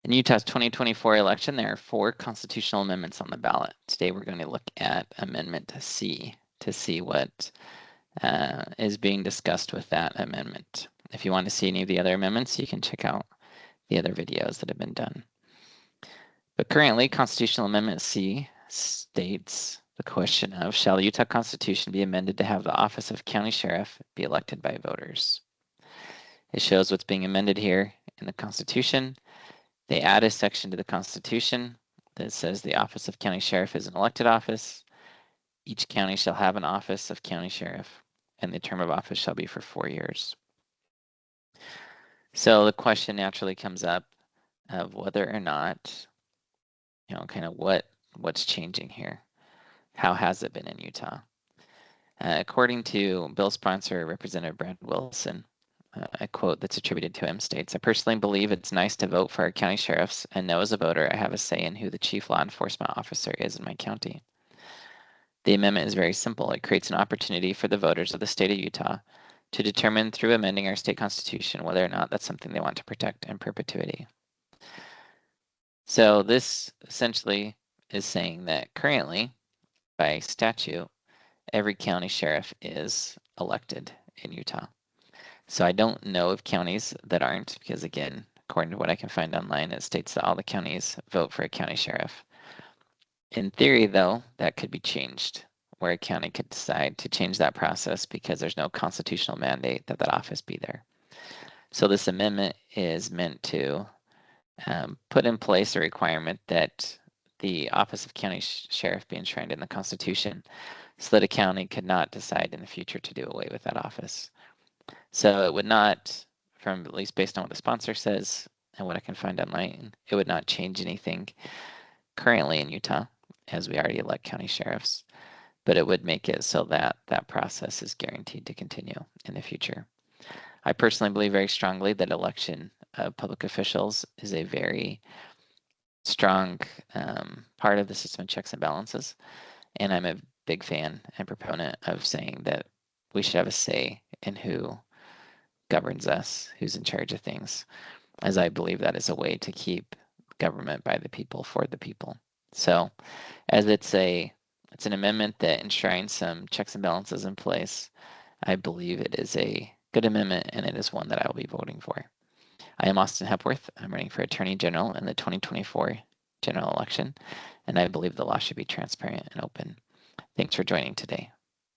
In Utah's 2024 election, there are 4 constitutional amendments on the ballot. Today, we're going to look at Amendment C to see what is being discussed with that amendment. If you want to see any of the other amendments, you can check out the other videos that have been done. But currently, Constitutional Amendment C states the question of, shall the Utah Constitution be amended to have the office of county sheriff be elected by voters? It shows what's being amended here in the Constitution. They add a section to the Constitution that says the office of county sheriff is an elected office. Each county shall have an office of county sheriff, and the term of office shall be for 4 years. So the question naturally comes up of whether or not, kind of what's changing here. How has it been in Utah? According to bill sponsor Representative Brad Wilson, a quote that's attributed to him states, "I personally believe it's nice to vote for our county sheriffs and know as a voter I have a say in who the chief law enforcement officer is in my county. The amendment is very simple. It creates an opportunity for the voters of the state of Utah to determine through amending our state constitution whether or not that's something they want to protect in perpetuity." So this essentially is saying that currently, by statute, every county sheriff is elected in Utah. So I don't know of counties that aren't, because again, according to what I can find online, it states that all the counties vote for a county sheriff. In theory, though, that could be changed, where a county could decide to change that process because there's no constitutional mandate that that office be there. So this amendment is meant to put in place a requirement that the office of county sheriff be enshrined in the Constitution so that a county could not decide in the future to do away with that office. So it would not, from at least based on what the sponsor says and what I can find online, it would not change anything currently in Utah, as we already elect county sheriffs, but it would make it so that that process is guaranteed to continue in the future. I personally believe very strongly that election of public officials is a very strong part of the system of checks and balances, and I'm a big fan and proponent of saying that we should have a say in who governs us, who's in charge of things, as I believe that is a way to keep government by the people for the people. So as it's an amendment that enshrines some checks and balances in place, I believe it is a good amendment, and it is one that I will be voting for. I am Austin Hepworth. I'm running for Attorney General in the 2024 general election, and I believe the law should be transparent and open. Thanks for joining today.